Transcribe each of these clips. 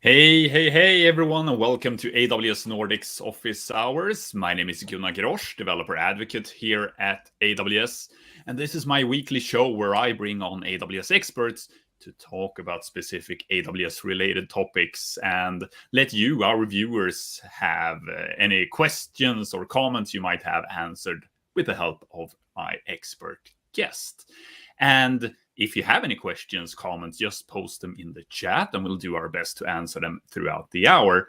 Hey everyone, and welcome to AWS Nordics Office Hours. My name is Gunnar Grosch, developer advocate here at AWS, and this is my weekly show where I bring on AWS experts to talk about specific AWS related topics and let you, our viewers, have any questions or comments you might have answered with the help of my expert guest. And if you have any questions, comments, just post them in the chat and we'll do our best to answer them throughout the hour.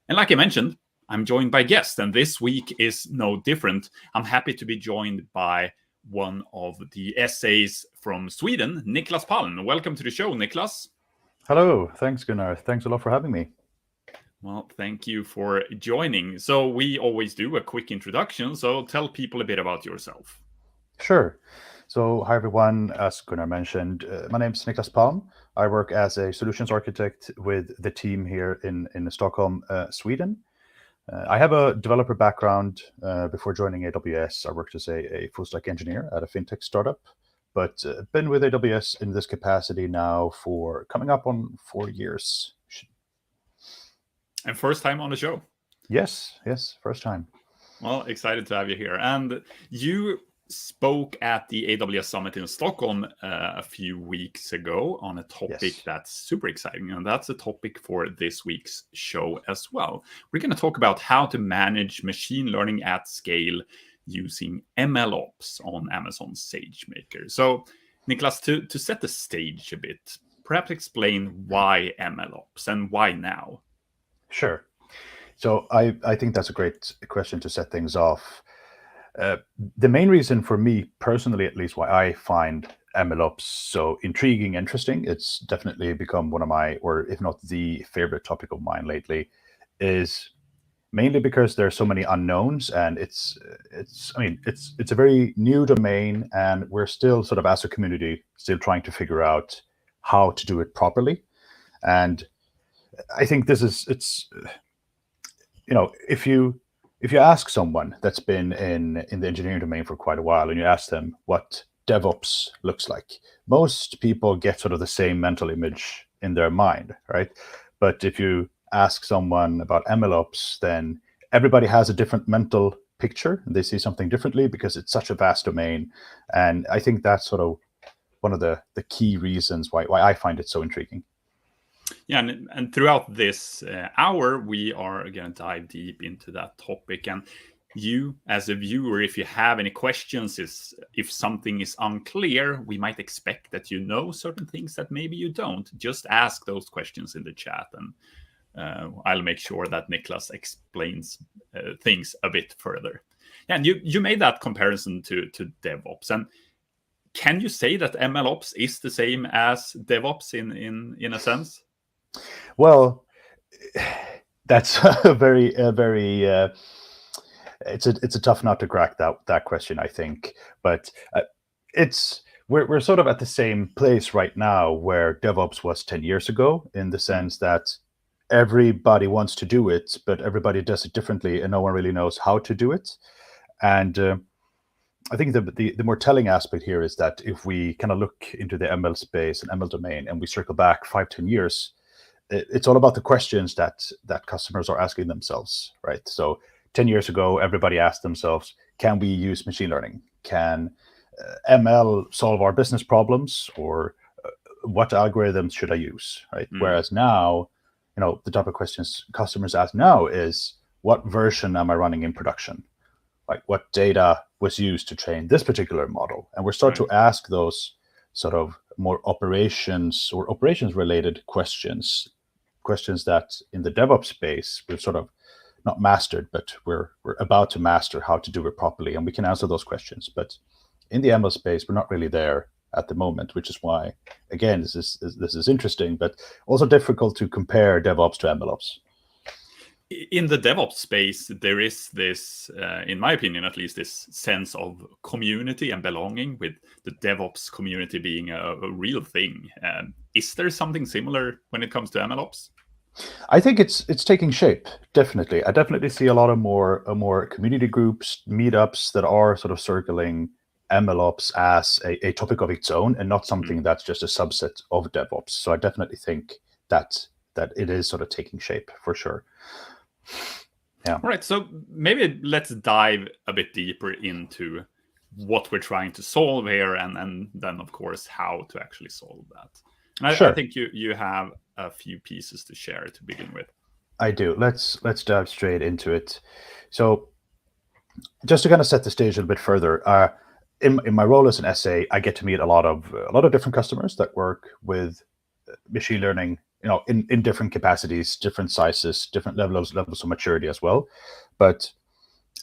And like I mentioned, I'm joined by guests, and this week is no different. I'm happy to be joined by one of the essays from Sweden, Niklas Palm. Welcome to the show, Niklas. Hello, thanks Gunnar. Thanks a lot for having me. Well, thank you for joining. So we always do a quick introduction, so tell people a bit about yourself. Sure. So hi everyone, as Gunnar mentioned, my name is Niklas Palm. I work as a solutions architect with the team here in Stockholm, Sweden. I have a developer background. Before joining AWS, I worked as a full stack engineer at a fintech startup, but been with AWS in this capacity now for coming up on 4 years. And first time on the show. Yes, first time. Well, excited to have you here. And you spoke at the AWS Summit in Stockholm a few weeks ago on a topic that's super exciting, and that's a topic for this week's show as well. We're going to talk about how to manage machine learning at scale using MLOps on Amazon SageMaker. So, Niklas, to set the stage a bit, perhaps explain why MLOps and why now? Sure. So I think that's a great question to set things off. The main reason for me personally, at least, why I find MLOps so intriguing, interesting, it's definitely become one of my, or if not the favorite topic of mine lately, is mainly because there are so many unknowns, and it's a very new domain, and we're still sort of, as a community, still trying to figure out how to do it properly. And I think if you ask someone that's been in the engineering domain for quite a while, and you ask them what DevOps looks like, most people get sort of the same mental image in their mind, right? But if you ask someone about MLOps, then everybody has a different mental picture. They see something differently because it's such a vast domain. And I think that's sort of one of the key reasons why I find it so intriguing. Yeah, and throughout this hour, we are going to dive deep into that topic. And you, as a viewer, if you have any questions, if something is unclear, we might expect that you know certain things that maybe you don't. Just ask those questions in the chat, and I'll make sure that Niklas explains things a bit further. And you made that comparison to DevOps, and can you say that MLOps is the same as DevOps in a sense? Well, that's a very it's a tough nut to crack, that question, I think. But we're sort of at the same place right now where DevOps was 10 years ago, in the sense that everybody wants to do it, but everybody does it differently, and no one really knows how to do it. And I think the more telling aspect here is that if we kind of look into the ML space and ML domain, and we circle back 5-10 years, it's all about the questions that customers are asking themselves, right? So 10 years ago, everybody asked themselves, can we use machine learning? Can ML solve our business problems? Or what algorithms should I use, right? Whereas now, the type of questions customers ask now is, what version am I running in production? Like, what data was used to train this particular model? And we're starting to ask those sort of more operations related questions that in the DevOps space we've sort of not mastered, but we're about to master how to do it properly, and we can answer those questions. But in the ML space, we're not really there at the moment, which is why, again, this is interesting, but also difficult to compare DevOps to MLOps. In the DevOps space, there is this, in my opinion at least, this sense of community and belonging, with the DevOps community being a real thing. Is there something similar when it comes to MLOps? I think it's taking shape, definitely. I definitely see a lot of more community groups, meetups that are sort of circling MLOps as a topic of its own, and not something that's just a subset of DevOps. So I definitely think that it is sort of taking shape for sure. Yeah. All right, so maybe let's dive a bit deeper into what we're trying to solve here, and then of course how to actually solve that. And Sure. I think you have a few pieces to share to begin with. I do. Let's dive straight into it. So just to kind of set the stage a little bit further, in my role as an SA, I get to meet a lot of different customers that work with machine learning, in different capacities, different sizes, different levels of maturity as well. But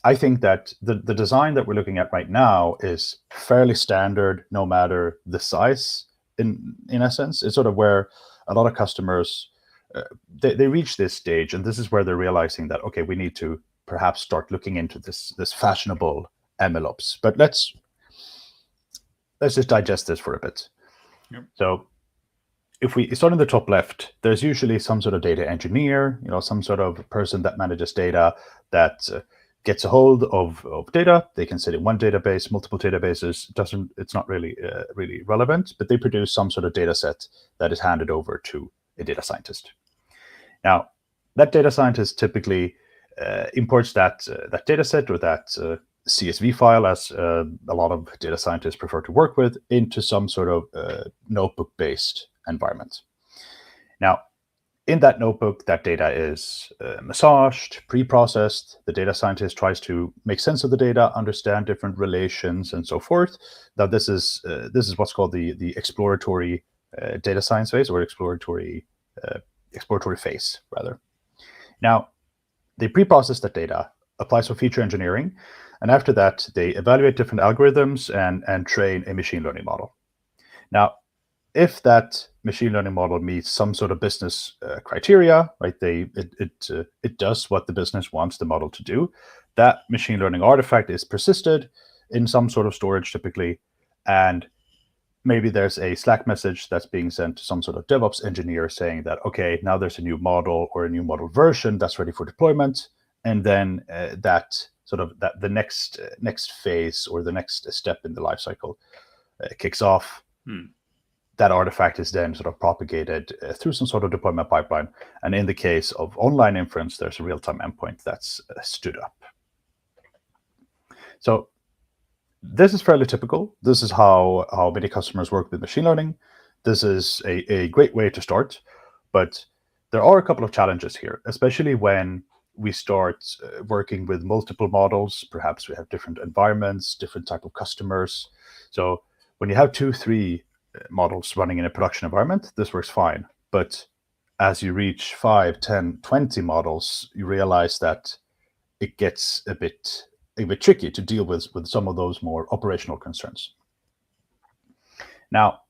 I think that the design that we're looking at right now is fairly standard, no matter the size. In essence, it's sort of where a lot of customers they reach this stage, and this is where they're realizing that, okay, we need to perhaps start looking into this fashionable MLOps. But let's just digest this for a bit. Yep. So if we start in the top left, there's usually some sort of data engineer, some sort of person that manages data, that gets a hold of data. They can sit in one database, multiple databases. It's not really relevant, but they produce some sort of data set that is handed over to a data scientist. Now, that data scientist typically imports that data set or that CSV file, as a lot of data scientists prefer to work with, into some sort of notebook-based environment. Now, in that notebook, that data is massaged, pre-processed. The data scientist tries to make sense of the data, understand different relations, and so forth. Now, this is what's called the exploratory data science phase, or exploratory phase, rather. Now, they pre-process that data, apply some feature engineering, and after that, they evaluate different algorithms and train a machine learning model. Now, if that machine learning model meets some sort of business criteria, right? It does what the business wants the model to do. That machine learning artifact is persisted in some sort of storage typically, and maybe there's a Slack message that's being sent to some sort of DevOps engineer saying that, okay, now there's a new model or a new model version that's ready for deployment, and then the next phase or the next step in the lifecycle kicks off. That artifact is then sort of propagated through some sort of deployment pipeline. And in the case of online inference, there's a real-time endpoint that's stood up. So this is fairly typical. This is how many customers work with machine learning. This is a great way to start, but there are a couple of challenges here, especially when we start working with multiple models. Perhaps we have different environments, different type of customers. So when you have 2-3 models running in a production environment, this works fine. But as you reach 5, 10, 20 models, you realize that it gets a bit tricky to deal with some of those more operational concerns. Now,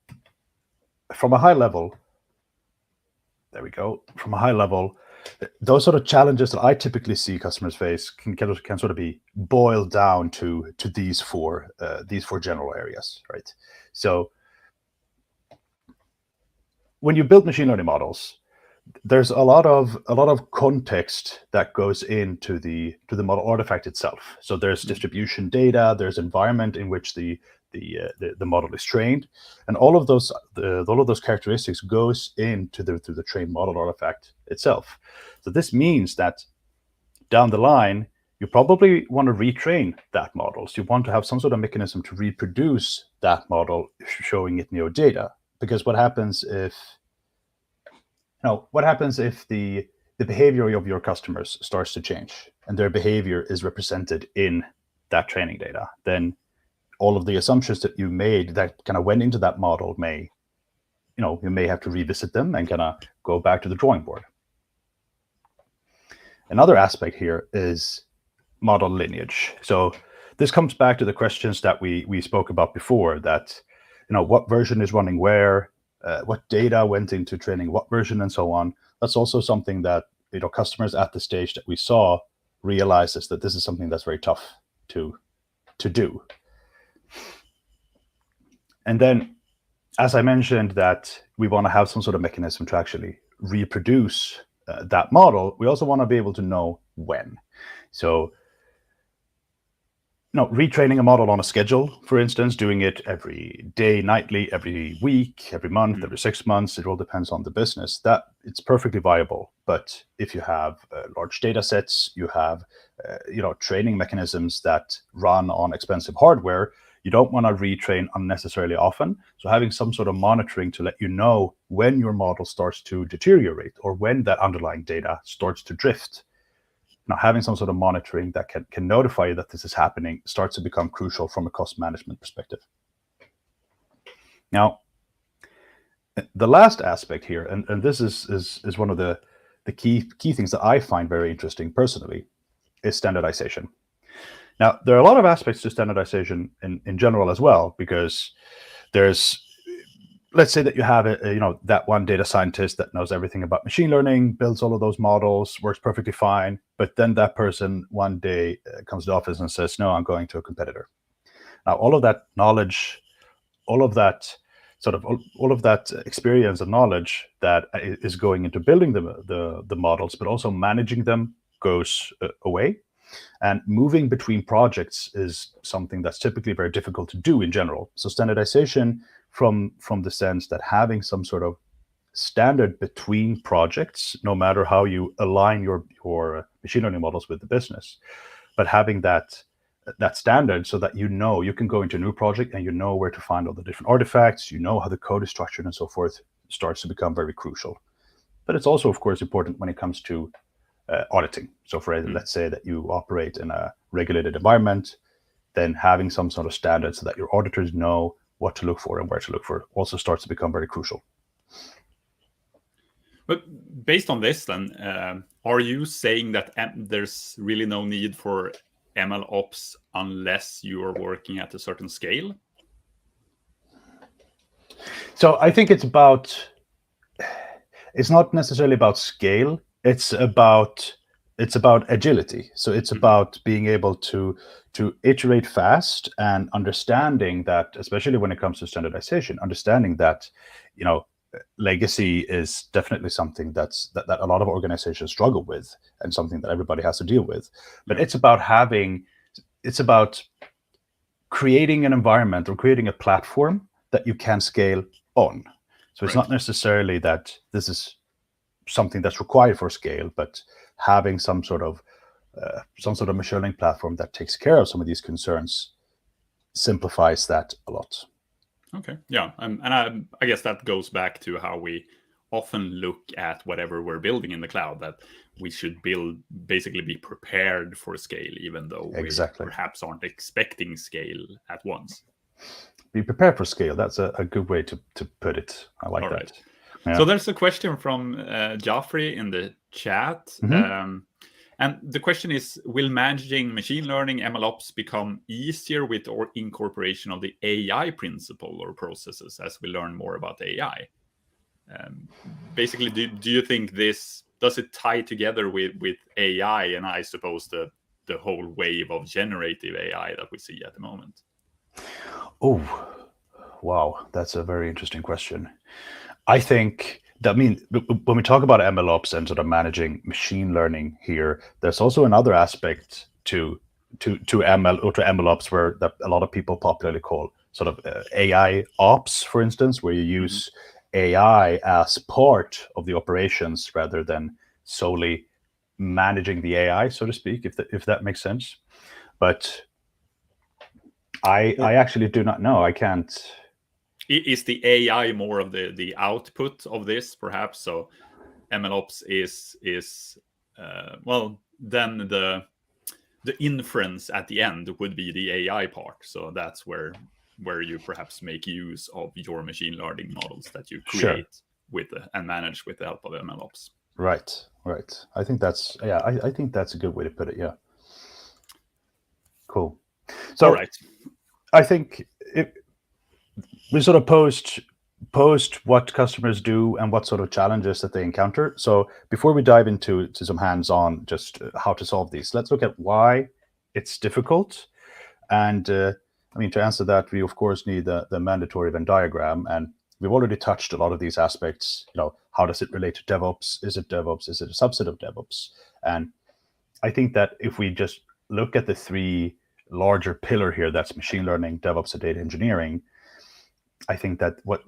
from a high level, those sort of challenges that I typically see customers face can sort of be boiled down to these four general areas, right? So when you build machine learning models, there's a lot of context that goes into the model artifact itself. So there's distribution data, there's environment in which the model is trained, and all of those characteristics goes into the trained model artifact itself. So this means that down the line, you probably want to retrain that model. So you want to have some sort of mechanism to reproduce that model, showing it new data. Because what happens if the behavior of your customers starts to change and their behavior is represented in that training data? Then all of the assumptions that you made that kind of went into that model you may have to revisit them and kind of go back to the drawing board. Another aspect here is model lineage. So this comes back to the questions that we spoke about before, that what version is running where, what data went into training what version, and so on. That's also something that customers at the stage that we saw realizes that this is something that's very tough to do. And then, as I mentioned, that we want to have some sort of mechanism to actually reproduce that model, we also want to be able to know when. So retraining a model on a schedule, for instance, doing it every day, nightly, every week, every month, every 6 months, it all depends on the business, that it's perfectly viable. But if you have large data sets, you have training mechanisms that run on expensive hardware, you don't want to retrain unnecessarily often. So having some sort of monitoring to let you know when your model starts to deteriorate or when that underlying data starts to drift. Now, having some sort of monitoring that can notify you that this is happening starts to become crucial from a cost management perspective. Now, the last aspect here, and this is one of the key things that I find very interesting personally, is standardization. Now, there are a lot of aspects to standardization in general as well, because there's, let's say that you have that one data scientist that knows everything about machine learning, builds all of those models, works perfectly fine, but then that person one day comes to the office and says, no, I'm going to a competitor. Now, all of that knowledge, all of that experience and knowledge that is going into building the models, but also managing them, goes away. And moving between projects is something that's typically very difficult to do in general. So standardization, from the sense that having some sort of standard between projects, no matter how you align your machine learning models with the business, but having that standard so that you can go into a new project and you know where to find all the different artifacts, you know how the code is structured and so forth, starts to become very crucial. But it's also, of course, important when it comes to auditing. So let's say that you operate in a regulated environment, then having some sort of standard so that your auditors know what to look for and where to look for also starts to become very crucial. But based on this, then, are you saying that there's really no need for MLOps unless you are working at a certain scale? So I think it's not necessarily about scale. It's about agility. So it's about being able to iterate fast and understanding that, especially when it comes to standardization, understanding that, legacy is definitely something that a lot of organizations struggle with and something that everybody has to deal with. But it's about creating an environment or creating a platform that you can scale on. So it's not necessarily that this is something that's required for scale, but having some sort of machine learning platform that takes care of some of these concerns simplifies that a lot. Okay, yeah, and I guess that goes back to how we often look at whatever we're building in the cloud, that we should basically be prepared for scale, even though we perhaps aren't expecting scale at once. Be prepared for scale. That's a good way to put it. I like that. Right. Yeah. So there's a question from Joffrey in the chat. And the question is, will managing machine learning MLOps become easier with or incorporation of the AI principle or processes as we learn more about AI? Basically, do you think does it tie together with AI and I suppose the whole wave of generative AI that we see at the moment? Oh, wow. That's a very interesting question. I think that means when we talk about MLOps and sort of managing machine learning here, there's also another aspect to ML or to MLOps where that a lot of people popularly call sort of AI ops, for instance, where you use AI as part of the operations rather than solely managing the AI, so to speak, if that makes sense. But I actually do not know. I can't. Is the AI more of the output of this, perhaps? So MLOps is then the inference at the end would be the AI part. So that's where you perhaps make use of your machine learning models that you create and manage with the help of MLOps. Right. I think that's I think that's a good way to put it. Yeah. Cool. So all right. I think we sort of post what customers do and what sort of challenges that they encounter. So before we dive into some hands-on, just how to solve these, let's look at why it's difficult. And to answer that, we of course need the mandatory Venn diagram. And we've already touched a lot of these aspects. How does it relate to DevOps? Is it DevOps? Is it a subset of DevOps? And I think that if we just look at the three larger pillar here, that's machine learning, DevOps, and data engineering, I think that what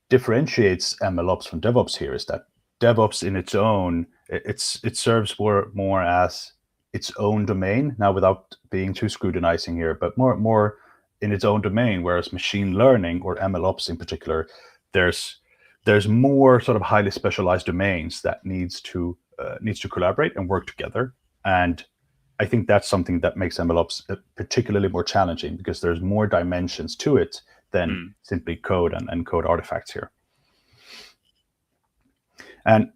differentiates MLOps from DevOps here is that DevOps in its own, it serves more as its own domain, now without being too scrutinizing here, but more in its own domain, whereas machine learning, or MLOps in particular, there's more sort of highly specialized domains that needs to collaborate and work together. And I think that's something that makes MLOps particularly more challenging, because there's more dimensions to it than simply code and code artifacts here. And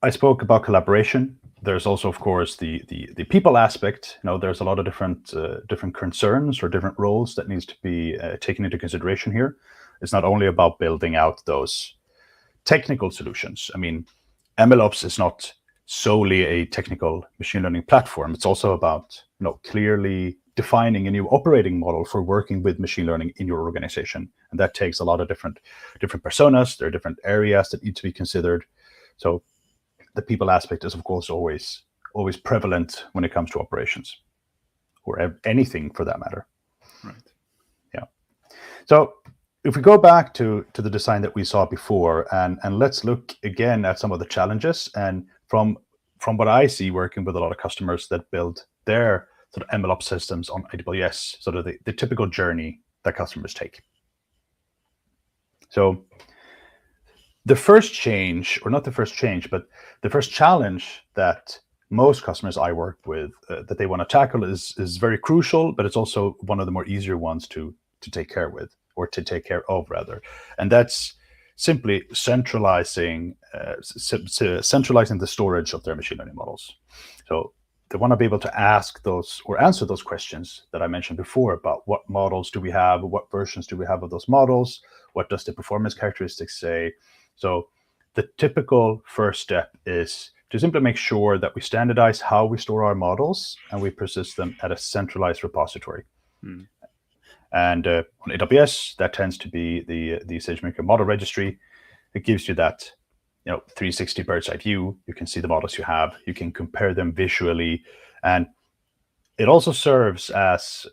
I spoke about collaboration. There's also, of course, the people aspect. There's a lot of different concerns or different roles that needs to be taken into consideration here. It's not only about building out those technical solutions. I mean, MLOps is not solely a technical machine learning platform. It's also about clearly defining a new operating model for working with machine learning in your organization, and that takes a lot of different personas. There are different areas that need to be considered. So the people aspect is, of course, always prevalent when it comes to operations, or anything for that matter. Right. Yeah. So if we go back to the design that we saw before, and let's look again at some of the challenges, and from what I see working with a lot of customers that build their sort of MLOps systems on AWS, sort of the typical journey that customers take. So the first change, or not the first change, but the first challenge that most customers I work with that they want to tackle is very crucial, but it's also one of the more easier ones to take care of rather. And that's simply centralizing the storage of their machine learning models. So they want to be able to ask those or answer those questions that I mentioned before about what models do we have, what versions do we have of those models, what does the performance characteristics say. So the typical first step is to simply make sure that we standardize how we store our models and we persist them at a centralized repository. And on AWS, that tends to be the SageMaker model registry. It gives you that 360 bird's eye view. You can see the models you have. You can compare them visually. And it also serves as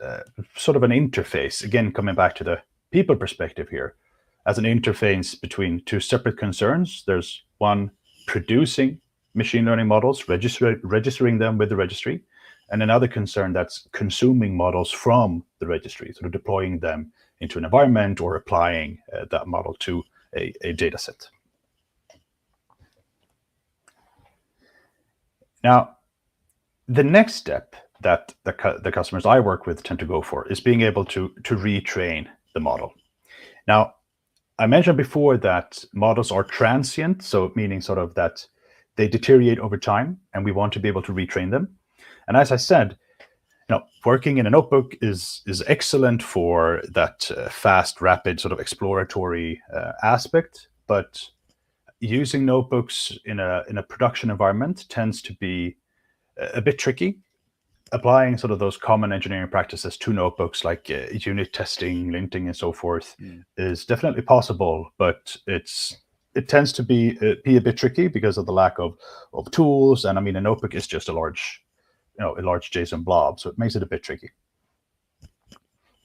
sort of an interface, again, coming back to the people perspective here, as an interface between two separate concerns. There's one, producing machine learning models, registering them with the registry, and another concern that's consuming models from the registry, sort of deploying them into an environment or applying that model to a data set. Now, the next step that the customers I work with tend to go for is being able to retrain the model. Now, I mentioned before that models are transient, so meaning sort of that they deteriorate over time, and we want to be able to retrain them. And as I said, working in a notebook is excellent for that fast, rapid sort of exploratory aspect, but using notebooks in a production environment tends to be a bit tricky. Applying sort of those common engineering practices to notebooks like unit testing, linting, and so forth is definitely possible, but it tends to be a bit tricky because of the lack of tools. And I mean, a notebook is just a large JSON blob, so it makes it a bit tricky.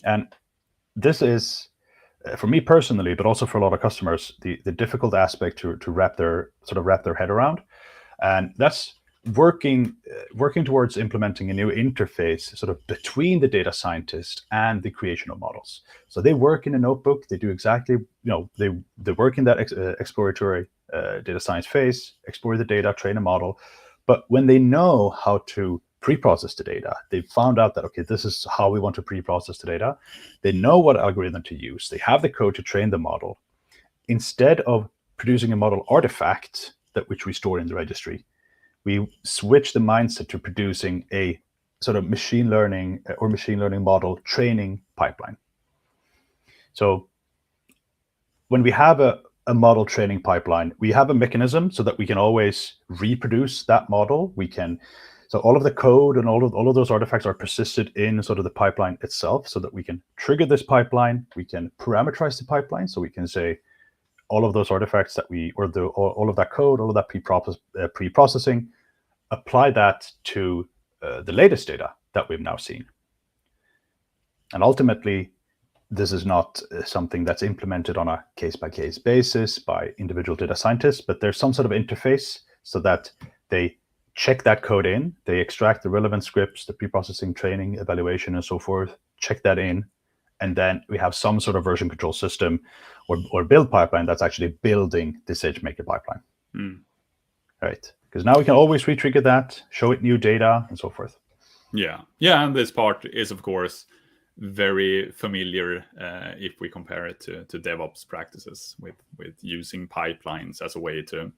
And this is, for me personally, but also for a lot of customers, the difficult aspect to wrap their head around. And that's working towards implementing a new interface sort of between the data scientist and the creation of models. So they work in a notebook, they do exactly, they work in that exploratory data science phase, explore the data, train a model. But when they know how to pre-process the data, they found out that, okay, this is how we want to pre-process the data. They know what algorithm to use. They have the code to train the model. Instead of producing a model artifact which we store in the registry, we switch the mindset to producing a sort of machine learning model training pipeline. So when we have a model training pipeline, we have a mechanism so that we can always reproduce that model. So all of the code and all of those artifacts are persisted in sort of the pipeline itself, so that we can trigger this pipeline. We can parameterize the pipeline, so we can say all of those artifacts all of that code, all of that pre-processing, apply that to the latest data that we've now seen. And ultimately, this is not something that's implemented on a case-by-case basis by individual data scientists, but there's some sort of interface so that they check that code in, they extract the relevant scripts, the pre-processing, training, evaluation, and so forth, check that in, and then we have some sort of version control system or build pipeline that's actually building the SageMaker pipeline. Right? Because now we can always retrigger that, show it new data, and so forth. Yeah, and this part is, of course, very familiar if we compare it to DevOps practices with using pipelines as a way to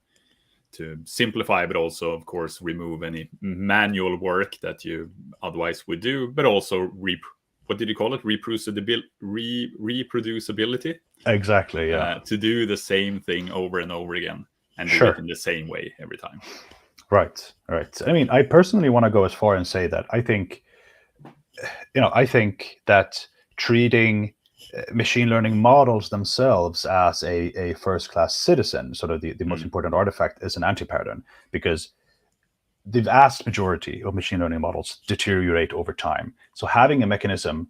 simplify, but also, of course, remove any manual work that you otherwise would do, but also what did you call it? Reproducibility. Exactly, yeah. To do the same thing over and over again and do it in the same way every time. Right. I mean, I personally want to go as far and say that I think that treating machine learning models themselves as a first-class citizen, sort of the most important artifact, is an anti-pattern, because the vast majority of machine learning models deteriorate over time. So having a mechanism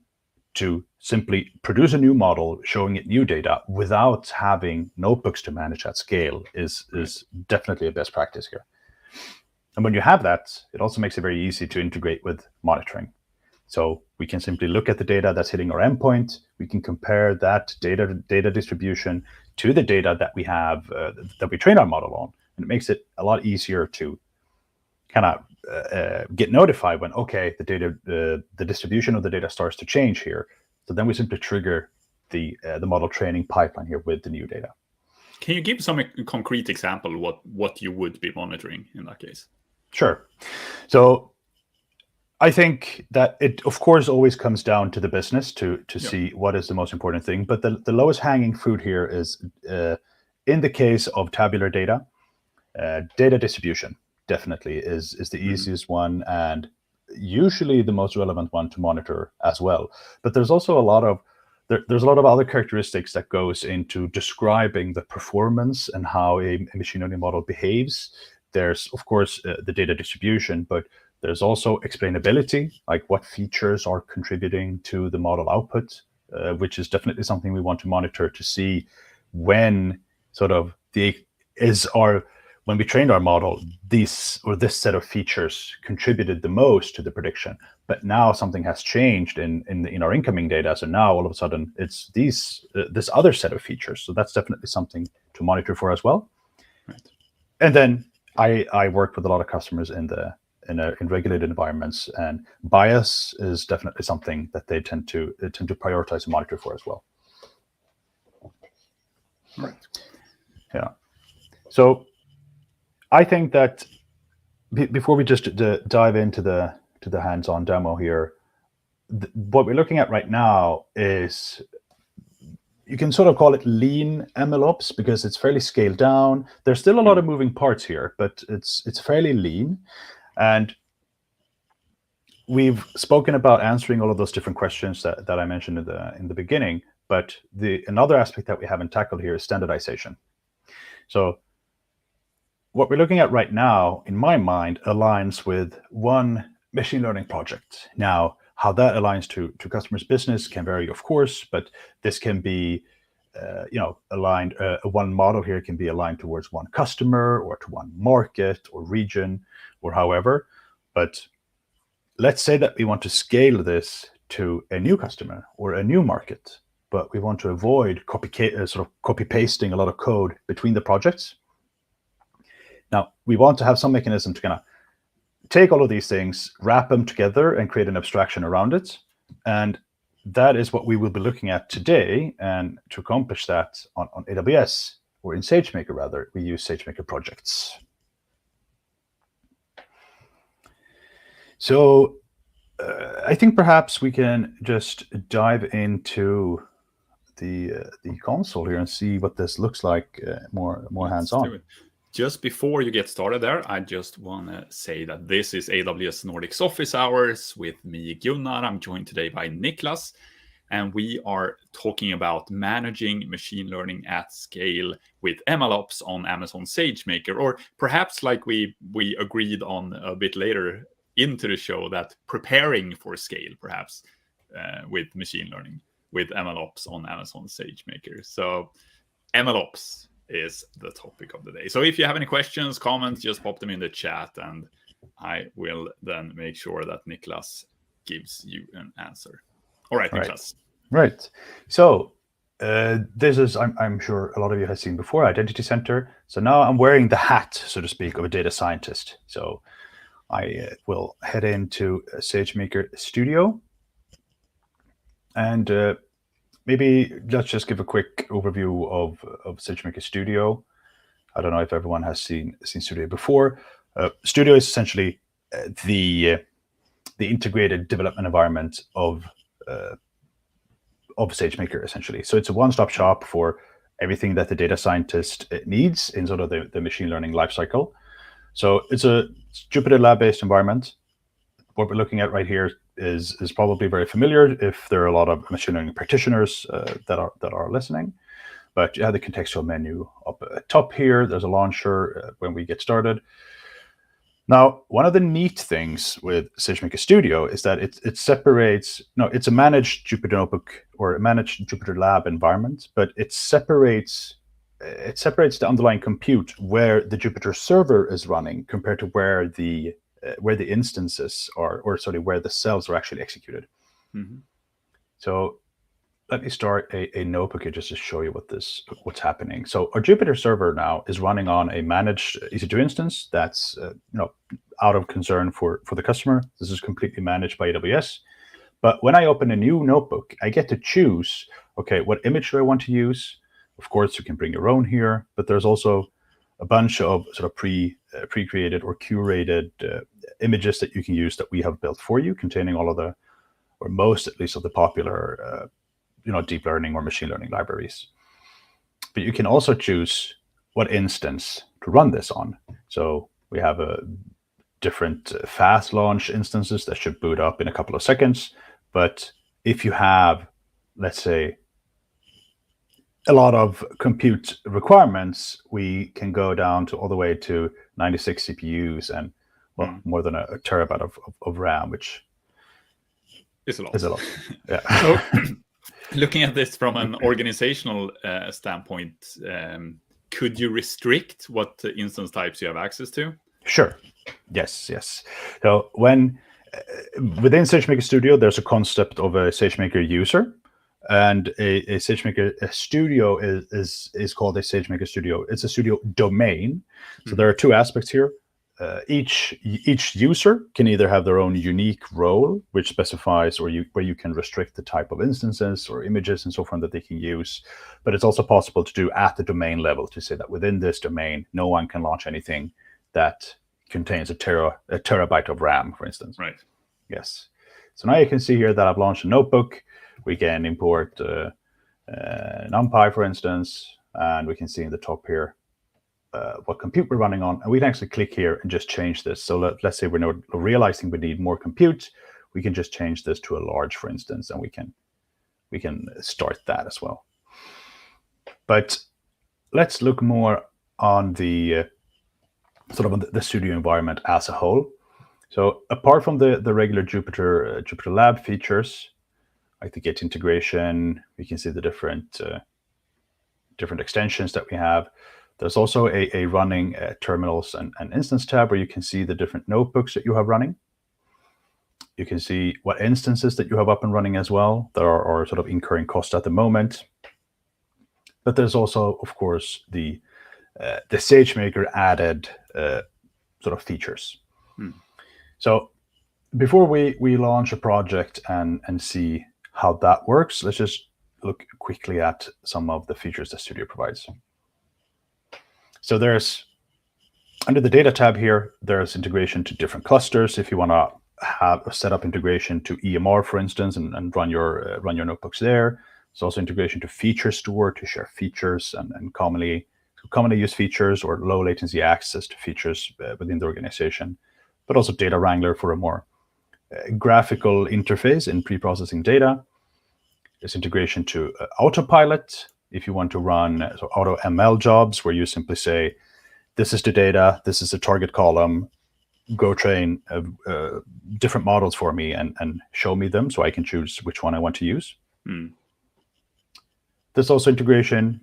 to simply produce a new model, showing it new data without having notebooks to manage at scale is definitely a best practice here. And when you have that, it also makes it very easy to integrate with monitoring. So we can simply look at the data that's hitting our endpoint. We can compare that data distribution to the data that we have that we train our model on, and it makes it a lot easier to kind of get notified when the distribution of the data starts to change here. So then we simply trigger the model training pipeline here with the new data. Can you give some concrete example what you would be monitoring in that case? Sure. So I think that it, of course, always comes down to the business to see what is the most important thing. But the lowest hanging fruit here is, in the case of tabular data, data distribution definitely is the easiest one, and usually the most relevant one to monitor as well. But there's also a lot of other characteristics that goes into describing the performance and how a machine learning model behaves. There's, of course, the data distribution, but there's also explainability, like what features are contributing to the model output, which is definitely something we want to monitor to see when when we trained our model, this set of features contributed the most to the prediction. But now something has changed in our incoming data. So now all of a sudden it's this other set of features. So that's definitely something to monitor for as well. Right. And then I work with a lot of customers in regulated environments, and bias is definitely something that they tend to prioritize and monitor for as well. Right. Yeah. So I think that before we just dive into the hands-on demo here, what we're looking at right now is, you can sort of call it lean MLOps because it's fairly scaled down. There's still a lot of moving parts here, but it's fairly lean. And we've spoken about answering all of those different questions that I mentioned in the beginning. But another aspect that we haven't tackled here is standardization. So what we're looking at right now, in my mind, aligns with one machine learning project. Now, how that aligns to customers' business can vary, of course, but this can be aligned. One model here can be aligned towards one customer or to one market or region or however. But let's say that we want to scale this to a new customer or a new market, but we want to avoid copy pasting a lot of code between the projects. Now, we want to have some mechanism to kind of take all of these things, wrap them together, and create an abstraction around it. And that is what we will be looking at today. And to accomplish that on AWS, or in SageMaker rather, we use SageMaker projects. So I think perhaps we can just dive into the console here and see what this looks like more hands-on. Just before you get started there, I just want to say that this is AWS Nordics Office Hours with me, Gunnar. I'm joined today by Niklas, and we are talking about managing machine learning at scale with MLOps on Amazon SageMaker, or perhaps like we agreed on a bit later into the show, that preparing for scale, perhaps. with machine learning, with MLOps on Amazon SageMaker. So MLOps is the topic of the day. So if you have any questions, comments, just pop them in the chat, and I will then make sure that Niklas gives you an answer. All right, Niklas. Right. So this is, I'm sure a lot of you have seen before, Identity Center. So now I'm wearing the hat, so to speak, of a data scientist. So I will head into SageMaker Studio. And maybe let's just give a quick overview of SageMaker Studio. I don't know if everyone has seen Studio before. Studio is essentially the integrated development environment of SageMaker, essentially. So it's a one-stop shop for everything that the data scientist needs in sort of the machine learning lifecycle. So it's a Jupyter Lab-based environment. What we're looking at right here is probably very familiar if there are a lot of machine learning practitioners that are listening. But you have the contextual menu up at top here. There's a launcher when we get started. Now, one of the neat things with SageMaker Studio is that it separates, no, it's a managed Jupyter Notebook or a managed Jupyter Lab environment, but it separates the underlying compute where the Jupyter server is running compared to where the instances are, or sorry, where the cells are actually executed. Mm-hmm. So let me start a notebook here just to show you what's happening. So our Jupyter server now is running on a managed EC2 instance that's out of concern for the customer. This is completely managed by AWS. But when I open a new notebook, I get to choose, okay, what image do I want to use? Of course, you can bring your own here, but there's also a bunch of sort of pre-created or curated images that you can use that we have built for you, containing all of the, or most at least of the popular deep learning or machine learning libraries. But you can also choose what instance to run this on. So we have different fast launch instances that should boot up in a couple of seconds. But if you have, let's say, a lot of compute requirements, we can go down to all the way to 96 CPUs and more than a terabyte of RAM, which is a lot. Yeah. So, looking at this from an organizational standpoint, could you restrict what instance types you have access to? Sure. Yes. So when within SageMaker Studio, there's a concept of a SageMaker user, and a SageMaker Studio is called a SageMaker Studio. It's a Studio domain. So there are two aspects here. Each user can either have their own unique role, which specifies where you can restrict the type of instances or images and so forth that they can use. But it's also possible to do at the domain level, to say that within this domain, no one can launch anything that contains a terabyte of RAM, for instance. Right. Yes. So now you can see here that I've launched a notebook. We can import NumPy, for instance, and we can see in the top here what compute we're running on, and we can actually click here and just change this. So let's say we're realizing we need more compute, we can just change this to a large, for instance, and we can start that as well. But let's look more on the sort of on the Studio environment as a whole. So apart from the regular Jupyter Lab features, like the Git integration, we can see the different extensions that we have. There's also a running terminals and instance tab where you can see the different notebooks that you have running. You can see what instances that you have up and running as well that are sort of incurring cost at the moment. But there's also, of course, the SageMaker added sort of features. So before we launch a project and see how that works, let's just look quickly at some of the features that Studio provides. So there's, under the data tab here, there's integration to different clusters. If you want to have a setup integration to EMR, for instance, and run your notebooks there. There's also integration to Feature Store to share features and commonly used features or low latency access to features within the organization, but also Data Wrangler for a more graphical interface in pre-processing data. There's integration to Autopilot. If you want to run auto ML jobs where you simply say, this is the data, this is the target column, go train different models for me and show me them so I can choose which one I want to use. There's also integration.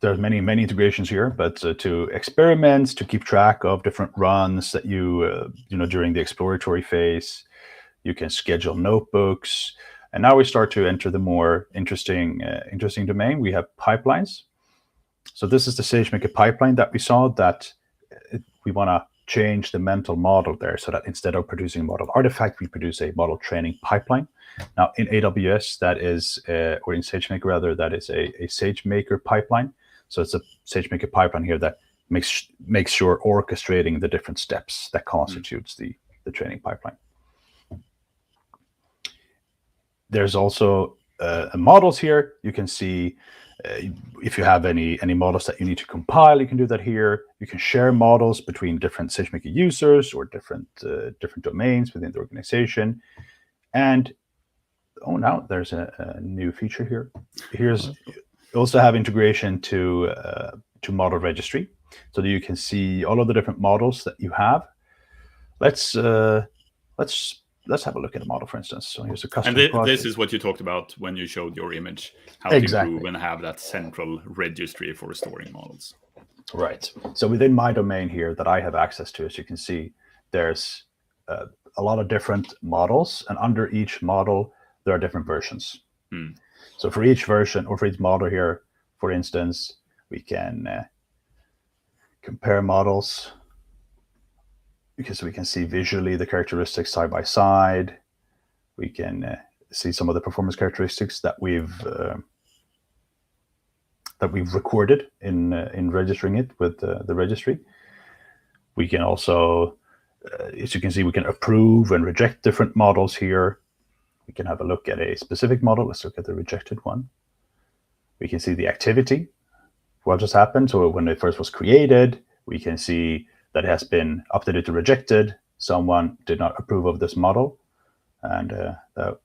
There's many integrations here, but to experiments, to keep track of different runs that you during the exploratory phase. You can schedule notebooks, and now we start to enter the more interesting domain. We have pipelines. So this is the SageMaker pipeline that we saw. That we want to change the mental model there, so that instead of producing a model artifact, we produce a model training pipeline. Now in AWS, that is, or in SageMaker rather, that is a SageMaker pipeline. So it's a SageMaker pipeline here that makes sure orchestrating the different steps that constitutes the training pipeline. There's also models here. You can see if you have any models that you need to compile, you can do that here. You can share models between different SageMaker users or different domains within the organization. And now there's a new feature here. You also have integration to model registry, so that you can see all of the different models that you have. Let's have a look at a model, for instance. So here's a custom project. This is what you talked about when you showed your image, how exactly. to improve and have that central registry for storing models. Right. So within my domain here that I have access to, as you can see, there's a lot of different models, and under each model, there are different versions. So for each version, or for each model here, for instance, we can compare models, because we can see visually the characteristics side by side. We can see some of the performance characteristics that we've recorded in registering it with the registry. We can also, as you can see, we can approve and reject different models here. We can have a look at a specific model. Let's look at the rejected one. We can see the activity, what just happened. So when it first was created, we can see that has been updated to rejected. Someone did not approve of this model, and that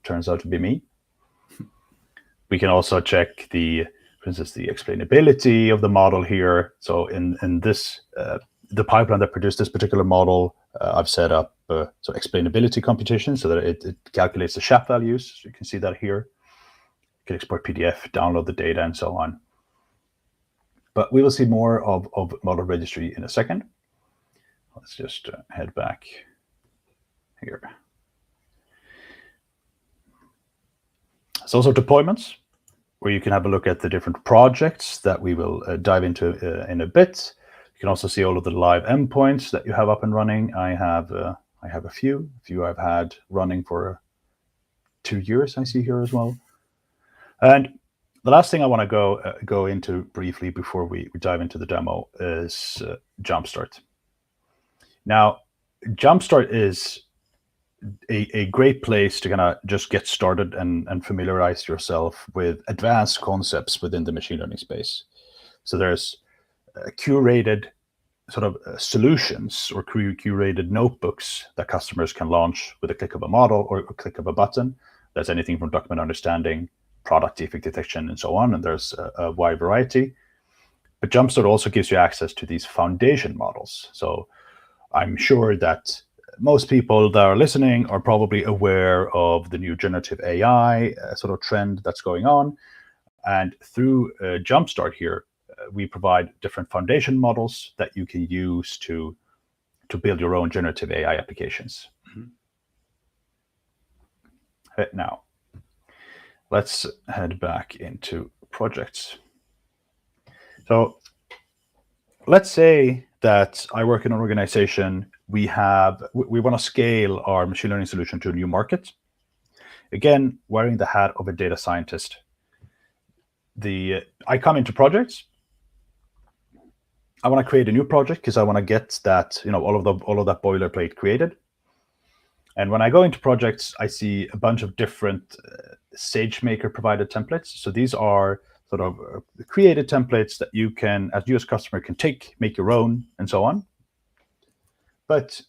turns out to be me. We can also check for instance, the explainability of the model here. So in this, the pipeline that produced this particular model, I've set up so explainability computation so that it calculates the SHAP values. So you can see that here. You can export PDF, download the data, and so on. But we will see more of model registry in a second. Let's just head back here. There's also deployments, where you can have a look at the different projects that we will dive into in a bit. You can also see all of the live endpoints that you have up and running. I have a few I've had running for 2 years, I see here as well. And the last thing I want to go into briefly before we dive into the demo is JumpStart. Now, JumpStart is a great place to kind of just get started and familiarize yourself with advanced concepts within the machine learning space. So there's curated sort of solutions or curated notebooks that customers can launch with a click of a model or a click of a button. That's anything from document understanding, product defect detection, and so on. And there's a wide variety. But JumpStart also gives you access to these foundation models. So I'm sure that most people that are listening are probably aware of the new generative AI sort of trend that's going on. And through JumpStart here, we provide different foundation models that you can use to build your own generative AI applications. Now, let's head back into projects. So let's say that I work in an organization. We want to scale our machine learning solution to a new market. Again, wearing the hat of a data scientist. I come into projects. I want to create a new project because I want to get that, all of that boilerplate created. And when I go into projects, I see a bunch of different SageMaker provided templates. So these are sort of created templates that you can, as you as customer, can make your own, and so on. But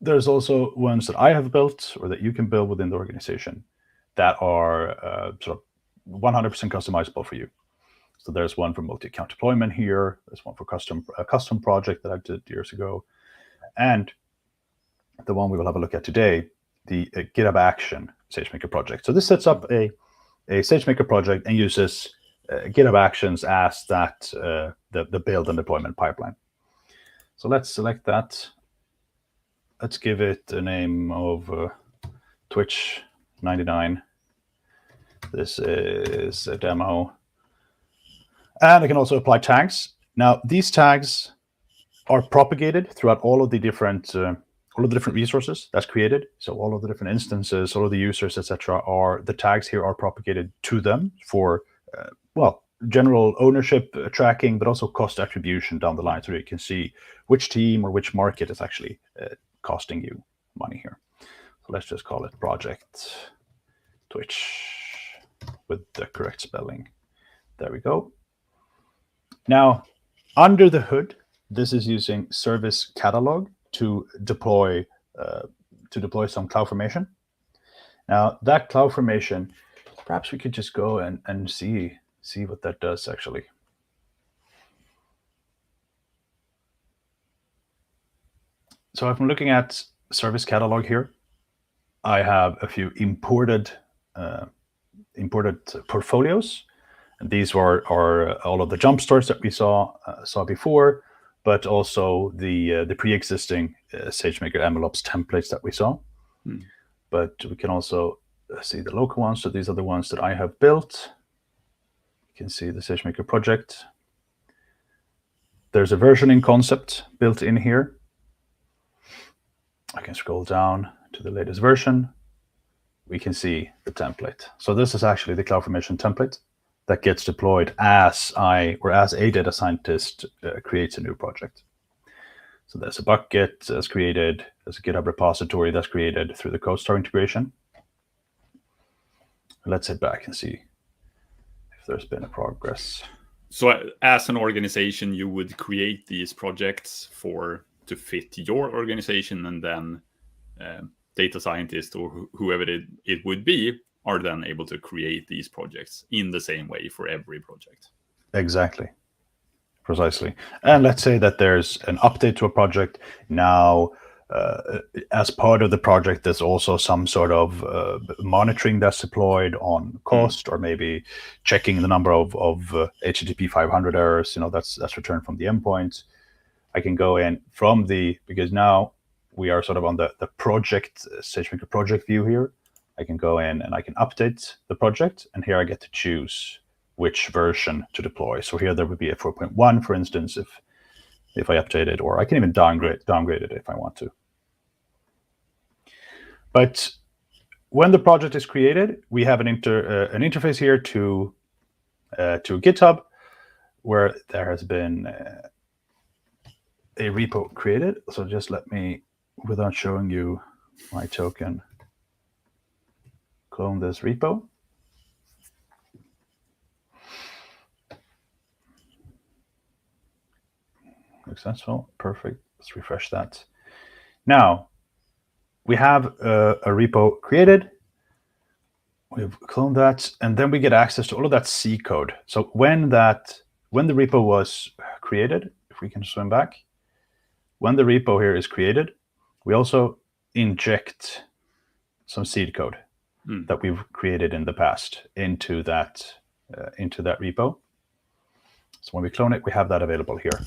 there's also ones that I have built or that you can build within the organization that are sort of 100% customizable for you. So there's one for multi-account deployment here. There's one for a custom project that I did years ago. And the one we will have a look at today, the GitHub Action SageMaker project. So this sets up a SageMaker project and uses GitHub Actions as that the build and deployment pipeline. So let's select that. Let's give it a name of Twitch 99. This is a demo. And I can also apply tags. Now, these tags are propagated throughout all of the different resources that's created. So all of the different instances, all of the users, etc., the tags here are propagated to them for general ownership tracking, but also cost attribution down the line, so you can see which team or which market is actually costing you money here. So let's just call it Project Twitch with the correct spelling. There we go. Now, under the hood, this is using Service Catalog to deploy some CloudFormation. Now, that CloudFormation, perhaps we could just go and see what that does actually. So if I'm looking at Service Catalog here, I have a few imported portfolios. And these are all of the JumpStarts that we saw before, but also the pre-existing SageMaker MLOps templates that we saw. But we can also see the local ones. So these are the ones that I have built. You can see the SageMaker project. There's a versioning concept built in here. I can scroll down to the latest version. We can see the template. So this is actually the CloudFormation template that gets deployed as a data scientist creates a new project. So there's a bucket that's created, there's a GitHub repository that's created through the CodeStar integration. Let's head back and see if there's been a progress. So as an organization, you would create these projects to fit your organization, and then data scientists or whoever it would be are then able to create these projects in the same way for every project. Exactly. Precisely. And let's say that there's an update to a project. Now, as part of the project, there's also some sort of monitoring that's deployed on cost, or maybe checking the number of HTTP 500 errors, that's returned from the endpoint. I can go in because now we are sort of on the project, SageMaker project view here. I can go in and I can update the project, and here I get to choose which version to deploy. So here there would be a 4.1, for instance, if I update it, or I can even downgrade it if I want to. But when the project is created, we have an interface here to GitHub, where there has been a repo created. So just let me, without showing you my token, clone this repo. Successful. Perfect. Let's refresh that. Now, we have a repo created. We've cloned that, and then we get access to all of that C code. So when the repo was created, if we can swim back, when the repo here is created, we also inject some seed code that we've created in the past into that repo. So when we clone it, we have that available here.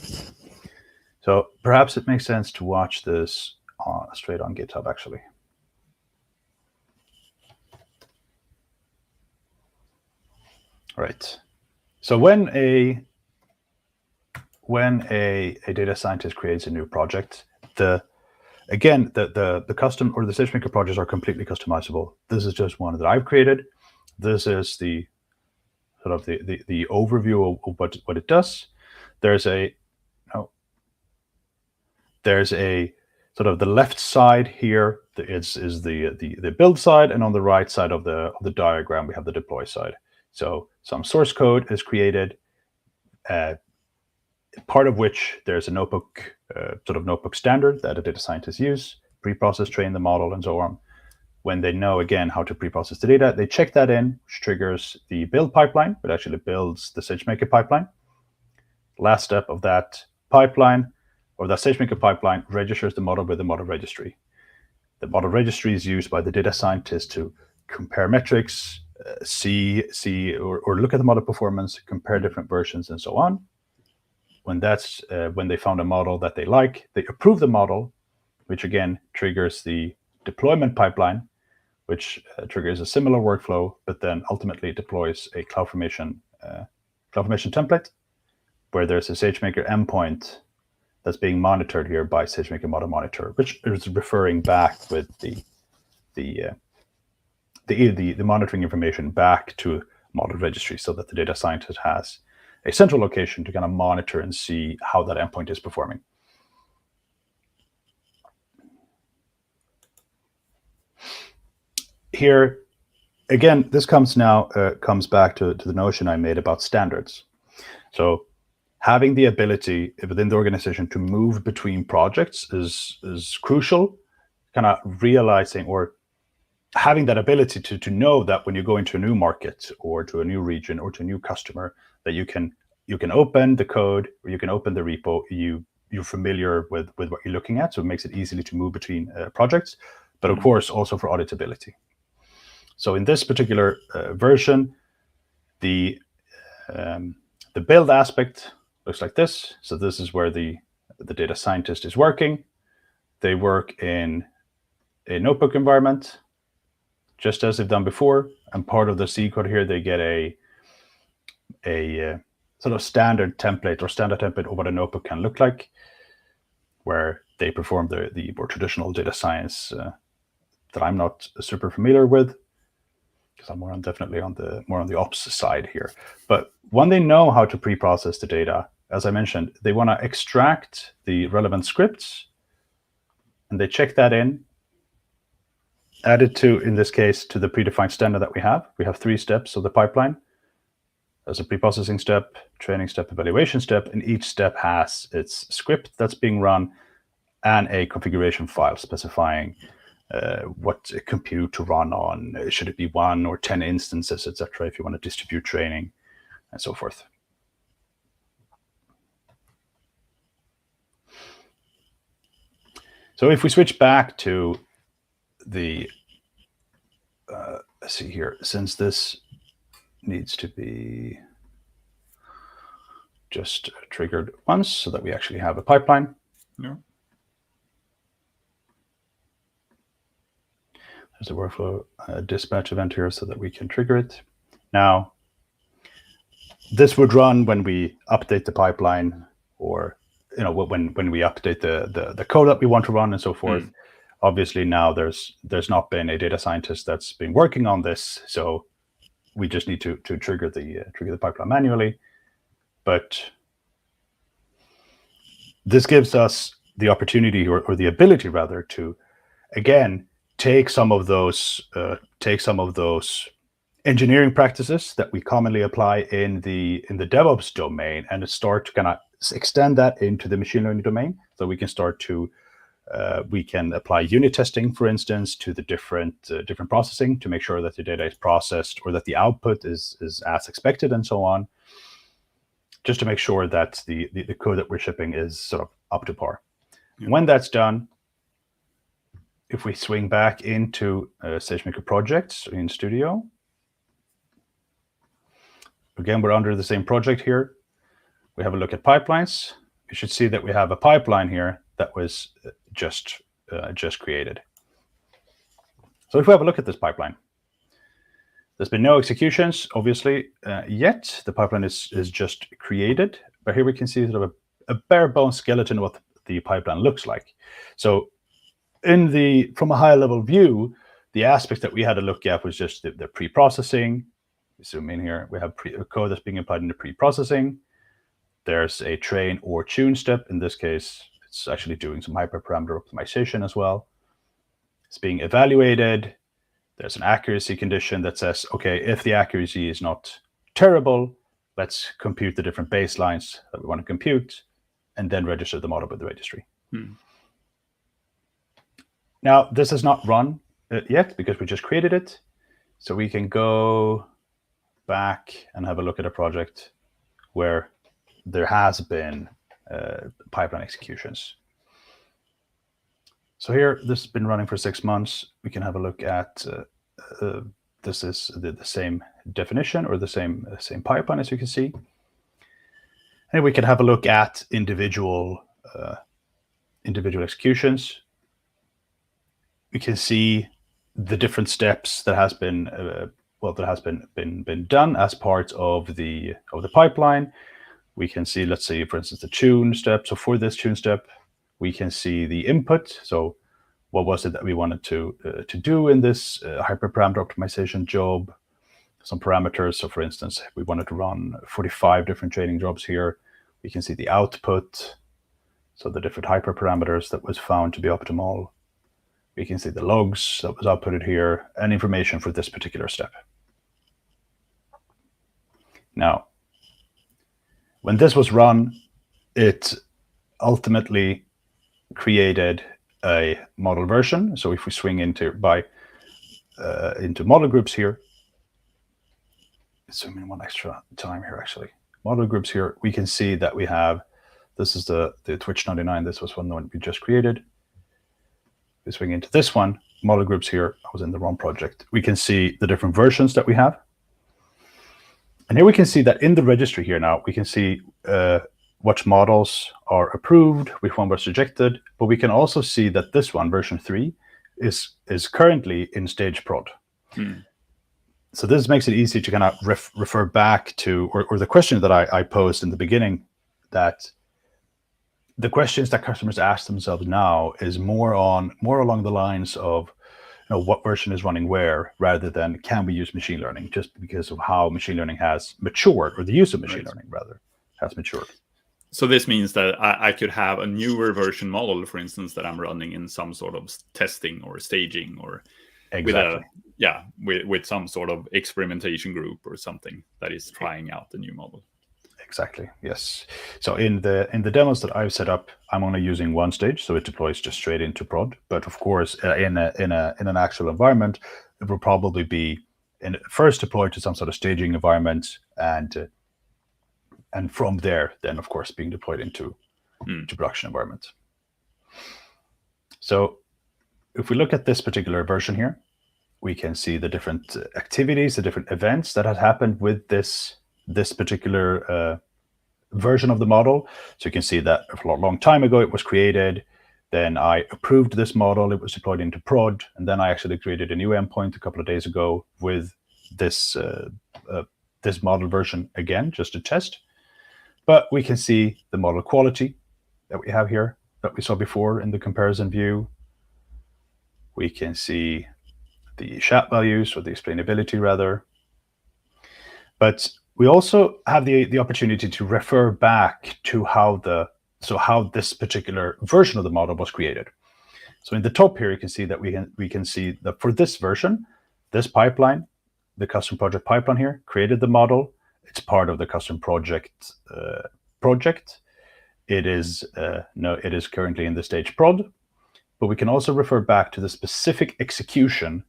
So perhaps it makes sense to watch this straight on GitHub, actually. All right. So when a data scientist creates a new project, the custom or the SageMaker projects are completely customizable. This is just one that I've created. This is the sort of the overview of what it does. There's a sort of the left side here is the build side, and on the right side of the diagram we have the deploy side. So some source code is created, part of which there's a notebook notebook standard that a data scientist use, pre-process, train the model, and so on. When they know again how to pre-process the data, they check that in, which triggers the build pipeline, which actually builds the SageMaker pipeline. Last step of that pipeline, or that SageMaker pipeline, registers the model with the model registry. The model registry is used by the data scientist to compare metrics, see or look at the model performance, compare different versions, and so on. When they found a model that they like, they approve the model, which again triggers the deployment pipeline, which triggers a similar workflow, but then ultimately deploys a CloudFormation template, where there's a SageMaker endpoint that's being monitored here by SageMaker Model Monitor, which is referring back with the monitoring information back to model registry, so that the data scientist has a central location to kind of monitor and see how that endpoint is performing. Here, again, this comes back to the notion I made about standards. So having the ability within the organization to move between projects is crucial. Kind of realizing or having that ability to know that when you go into a new market or to a new region or to a new customer, that you can open the code or you can open the repo. You're familiar with what you're looking at, so it makes it easily to move between projects. But of course, also for auditability. So in this particular version, the build aspect looks like this. So this is where the data scientist is working. They work in a notebook environment, just as they've done before. And part of the C code here, they get a sort of standard template of what a notebook can look like, where they perform the more traditional data science that I'm not super familiar with, because I'm definitely more on the ops side here. But when they know how to pre-process the data, as I mentioned, they want to extract the relevant scripts, and they check that in, add it to, in this case, to the predefined standard that we have. We have 3 steps of the pipeline. There's a pre-processing step, training step, evaluation step, and each step has its script that's being run and a configuration file specifying what compute to run on. Should it be 1 or 10 instances, etc., if you want to distribute training and so forth. So if we switch back to the, let's see here, since this needs to be just triggered once so that we actually have a pipeline. Yeah. There's a workflow dispatch event here so that we can trigger it. Now, this would run when we update the pipeline, or when we update the code that we want to run and so forth. Obviously, now there's not been a data scientist that's been working on this, so we just need to trigger the pipeline manually. But this gives us the opportunity or the ability rather to, again, take some of those engineering practices that we commonly apply in the DevOps domain and start to kind of extend that into the machine learning domain. So we can start to we can apply unit testing, for instance, to the different processing to make sure that the data is processed or that the output is as expected and so on, just to make sure that the code that we're shipping is sort of up to par. Yeah. When that's done, if we swing back into SageMaker projects in Studio, again, we're under the same project here. We have a look at pipelines. You should see that we have a pipeline here that was just created. So if we have a look at this pipeline, there's been no executions, obviously, yet. The pipeline is just created, but here we can see sort of a bare bones skeleton of what the pipeline looks like. So from a high level view, the aspect that we had to look at was just the pre-processing. We zoom in here, we have a code that's being applied into pre-processing. There's a train or tune step. In this case, it's actually doing some hyperparameter optimization as well. It's being evaluated. There's an accuracy condition that says, okay, if the accuracy is not terrible, let's compute the different baselines that we want to compute and then register the model with the registry. Now, this has not run yet because we just created it. So we can go back and have a look at a project where there has been pipeline executions. So here, this has been running for 6 months. We can have a look at, this is the same definition or the same pipeline, as you can see. And we can have a look at individual executions. We can see the different steps that has been been done as part of the pipeline. We can see, let's say, for instance, the tune step. So for this tune step, we can see the input. So what was it that we wanted to do in this hyperparameter optimization job? Some parameters. So for instance, we wanted to run 45 different training jobs here. We can see the output. So the different hyperparameters that was found to be optimal. We can see the logs that was outputted here and information for this particular step. Now, when this was run, it ultimately created a model version. So if we swing into model groups here, zoom in one extra time here actually. Model groups here, we can see that we have, this is the Twitch 99. This was one we just created. We swing into this one, model groups here. I was in the wrong project. We can see the different versions that we have. And here we can see that in the registry here now, we can see which models are approved, which one was rejected, but we can also see that this one, version 3, is currently in stage prod. So this makes it easy to kind of refer back to, or the question that I posed in the beginning, that the questions that customers ask themselves now is more along the lines of, you know, what version is running where, rather than can we use machine learning, just because of how machine learning has matured, or the use of machine learning rather has matured. So this means that I could have a newer version model, for instance, that I'm running in some sort of testing or staging, or exactly. with some sort of experimentation group or something that is trying out the new model. Exactly. Yes. So in the demos that I've set up, I'm only using one stage, so it deploys just straight into prod. But of course, in an actual environment, it will probably be first deployed to some sort of staging environment, and from there, then of course being deployed into production environment. So if we look at this particular version here, we can see the different activities, the different events that has happened with this particular version of the model. So you can see that a long time ago it was created, then I approved this model, it was deployed into prod, and then I actually created a new endpoint a couple of days ago with this this model version again, just to test. But we can see the model quality that we have here that we saw before in the comparison view. We can see the SHAP values, or the explainability rather. But we also have the opportunity to refer back to how this particular version of the model was created. So in the top here, you can see that we can see that for this version, this pipeline, the custom project pipeline here, created the model. It's part of the custom project project. It is currently in the stage prod, but we can also refer back to the specific execution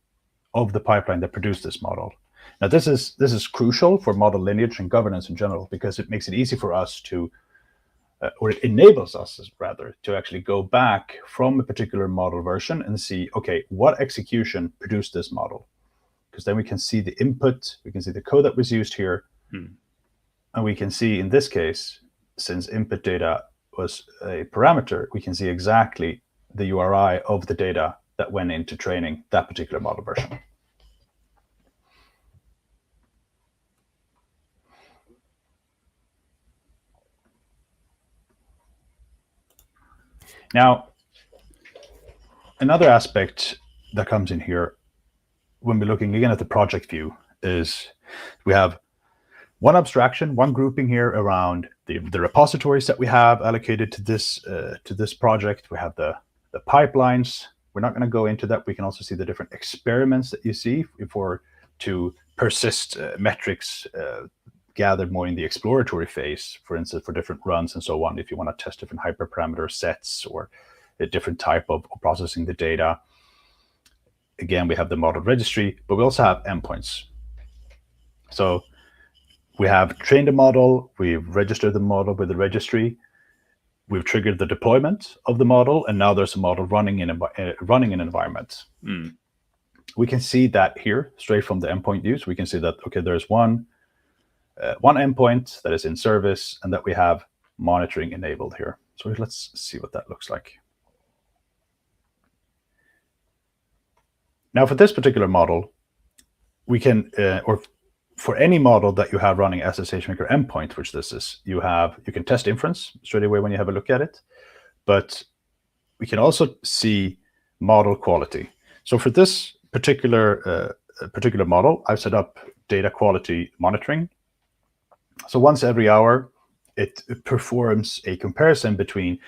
of the pipeline that produced this model. Now, this is crucial for model lineage and governance in general, because it makes it easy for us to, or it enables us rather, to actually go back from a particular model version and see, okay, what execution produced this model? Because then we can see the input, we can see the code that was used here, and we can see in this case, since input data was a parameter, we can see exactly the URI of the data that went into training that particular model version. Now, another aspect that comes in here when we're looking again at the project view is we have one abstraction, one grouping here around the repositories that we have allocated to this project. We have the pipelines. We're not going to go into that. We can also see the different experiments that you see to persist metrics gathered more in the exploratory phase, for instance, for different runs and so on, if you want to test different hyperparameter sets or a different type of processing the data. Again, we have the model registry, but we also have endpoints. So we have trained the model, we've registered the model with the registry. we've triggered the deployment of the model, and now there's a model running in an environment. We can see that here straight from the endpoint views. We can see that, okay, there's one endpoint that is in service and that we have monitoring enabled here. So let's see what that looks like. Now for this particular model, we can, or for any model that you have running as a SageMaker endpoint, which this is, you can test inference straight away when you have a look at it, but we can also see model quality. So for this particular model, I've set up data quality monitoring. So once every hour, it performs a comparison between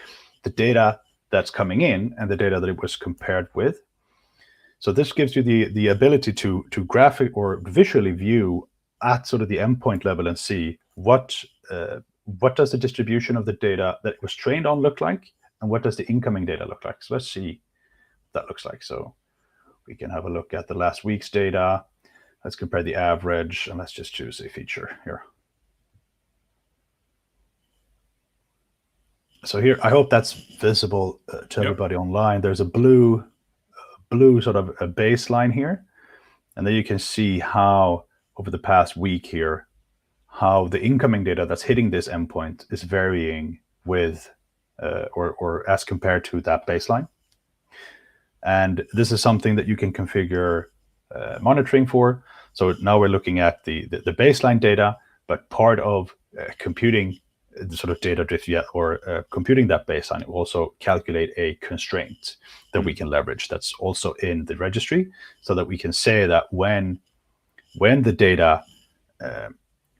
the data that's coming in and the data that it was compared with. So this gives you the ability to graphic or visually view at sort of the endpoint level and see what does the distribution of the data that it was trained on look like, and what does the incoming data look like. So let's see what that looks like. So we can have a look at the last week's data. Let's compare the average, and let's just choose a feature here. So here, I hope that's visible to everybody online. There's a blue sort of a baseline here, and then you can see how over the past week here, how the incoming data that's hitting this endpoint is varying with or as compared to that baseline. And this is something that you can configure monitoring for. So now we're looking at the baseline data, but part of computing the sort of data drift or computing that baseline, it will also calculate a constraint that we can leverage that's also in the registry, so that we can say that when the data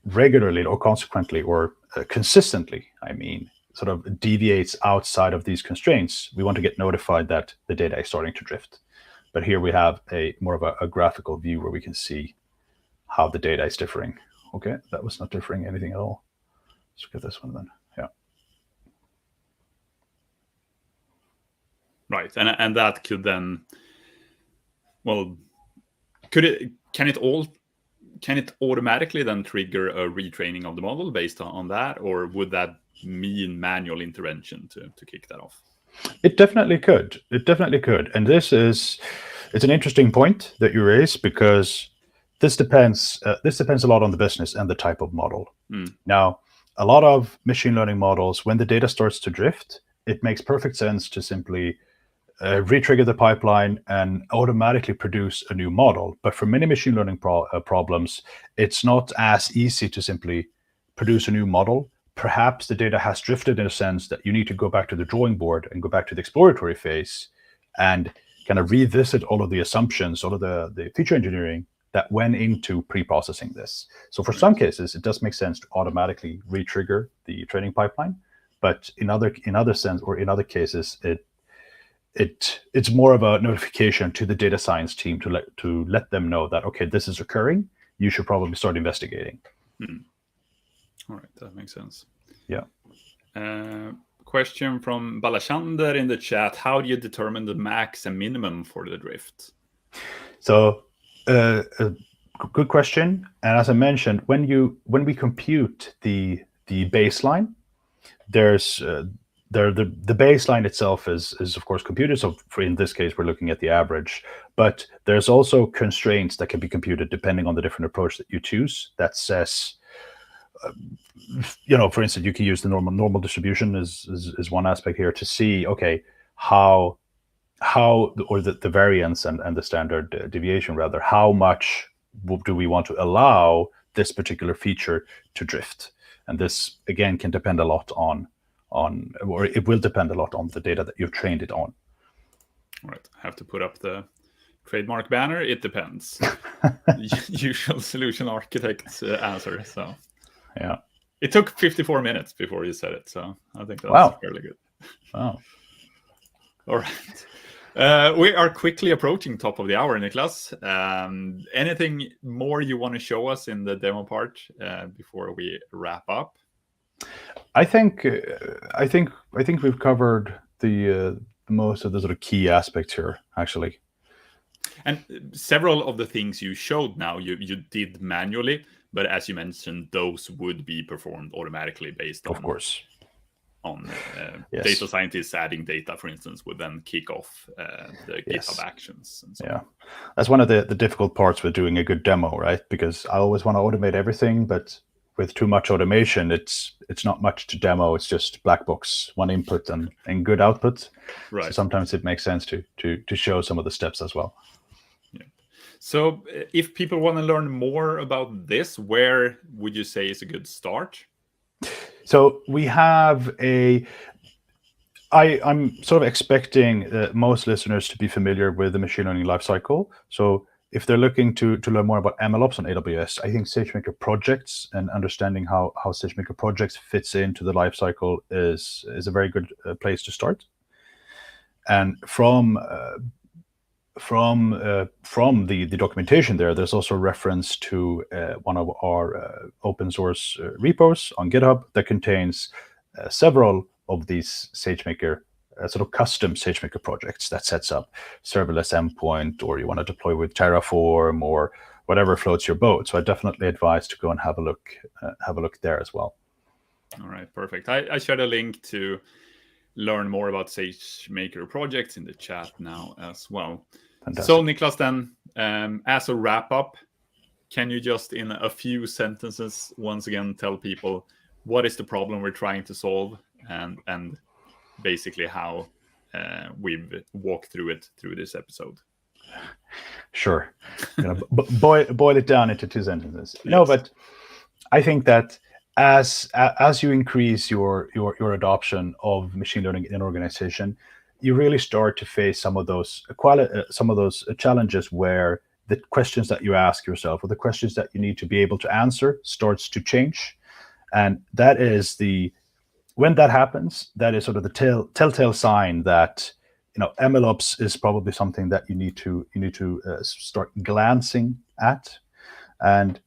regularly or consequently or consistently, I mean, sort of deviates outside of these constraints, we want to get notified that the data is starting to drift. But here we have more of a graphical view where we can see how the data is differing. Okay, that was not differing anything at all. Let's look at this one then. Yeah. Right, and that could then, well, can it automatically then trigger a retraining of the model based on that, or would that mean manual intervention to kick that off? It definitely could. It definitely could. And it's an interesting point that you raise, because this depends a lot on the business and the type of model. Now, a lot of machine learning models, when the data starts to drift, it makes perfect sense to simply retrigger the pipeline and automatically produce a new model. But for many machine learning problems, it's not as easy to simply produce a new model. Perhaps the data has drifted in a sense that you need to go back to the drawing board and go back to the exploratory phase and kind of revisit all of the assumptions, all of the feature engineering that went into pre-processing this. So for some cases, it does make sense to automatically retrigger the training pipeline. But in other cases, it's more of a notification to the data science team to let them know that, okay, this is occurring. You should probably start investigating. All right, that makes sense. Yeah. Question from Balachander in the chat: how do you determine the max and minimum for the drift? So, good question. And as I mentioned, when we compute the baseline, there's the baseline itself is of course computed. So in this case, we're looking at the average, but there's also constraints that can be computed depending on the different approach that you choose. That says, for instance, you can use the normal distribution is one aspect here to see, okay, how or the variance and the standard deviation rather, how much do we want to allow this particular feature to drift? And this again can depend a lot on or it will depend a lot on the data that you've trained it on. All right, I have to put up the trademark banner. It depends. Usual solution architect answer. So yeah, it took 54 minutes before you said it, so I think that's fairly good. Wow. All right. We are quickly approaching top of the hour, Niklas. Anything more you want to show us in the demo part before we wrap up? I think we've covered the most of the sort of key aspects here, actually. And several of the things you showed now, you did manually, but as you mentioned, those would be performed automatically based on, of course, Yes. data scientists adding data, for instance, would then kick off the Yes. GitHub actions and so Yeah, on. that's one of the difficult parts with doing a good demo, right? Because I always want to automate everything, but with too much automation, it's not much to demo. It's just black box, one input and good output. Right. So sometimes it makes sense to show some of the steps as well. Yeah. So if people want to learn more about this, where would you say is a good start? So we have I'm sort of expecting most listeners to be familiar with the machine learning lifecycle. So if they're looking to learn more about MLOps on AWS, I think SageMaker projects and understanding how SageMaker projects fits into the lifecycle is a very good place to start. And from the documentation there's also reference to one of our open source repos on GitHub that contains several of these SageMaker sort of custom SageMaker projects that sets up serverless endpoint, or you want to deploy with Terraform or whatever floats your boat. So I definitely advise to go and have a look there as well. All right, perfect. I shared a link to learn more about SageMaker projects in the chat now as well. Fantastic. So Niklas, then as a wrap up, can you just in a few sentences once again tell people what is the problem we're trying to solve and basically how we've walked through it through this episode? Sure. Boil it down into 2 sentences. Yes. No, but I think that as you increase your adoption of machine learning in an organization, you really start to face some of those challenges where the questions that you ask yourself or the questions that you need to be able to answer starts to change. And that is when that happens, that is sort of the telltale sign that MLOps is probably something that you need to start glancing at. And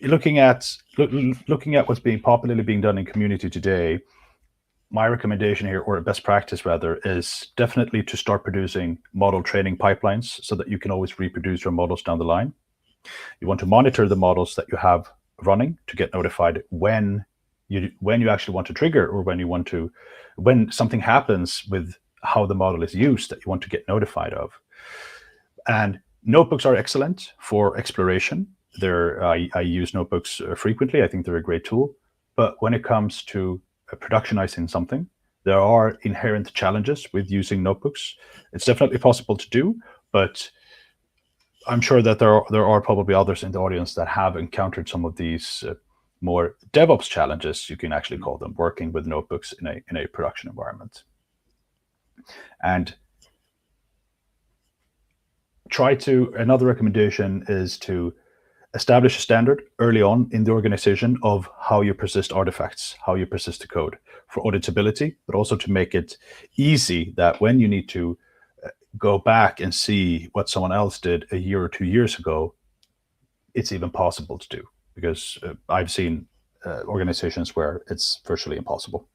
looking at what's popularly being done in community today, my recommendation here, or best practice rather, is definitely to start producing model training pipelines so that you can always reproduce your models down the line. You want to monitor the models that you have running to get notified when you actually want to trigger, or when something happens with how the model is used that you want to get notified of. And notebooks are excellent for exploration. I use notebooks frequently. I think they're a great tool. But when it comes to productionizing something, there are inherent challenges with using notebooks. It's definitely possible to do, but I'm sure that there are probably others in the audience that have encountered some of these more DevOps challenges, you can actually call them, working with notebooks in a production environment. And another recommendation is to establish a standard early on in the organization of how you persist artifacts, how you persist the code for auditability, but also to make it easy that when you need to go back and see what someone else did a year or 2 years ago, it's even possible to do, because I've seen organizations where it's virtually impossible.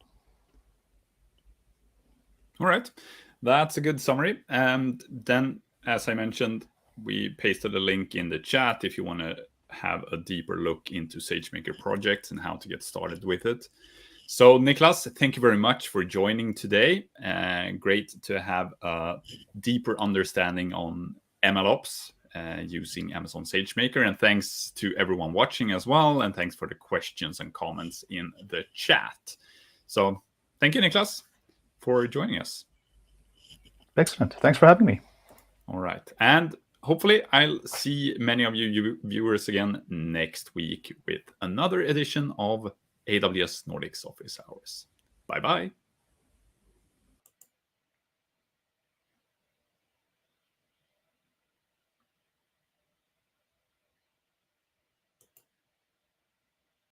All right, that's a good summary. And then, as I mentioned, we pasted a link in the chat if you want to have a deeper look into SageMaker projects and how to get started with it. So Niklas, thank you very much for joining today. Great to have a deeper understanding on MLOps using Amazon SageMaker. And thanks to everyone watching as well. And thanks for the questions and comments in the chat. So thank you, Niklas, for joining us. Excellent. Thanks for having me. All right. And hopefully I'll see many of you viewers again next week with another edition of AWS Nordics Office Hours. Bye-bye.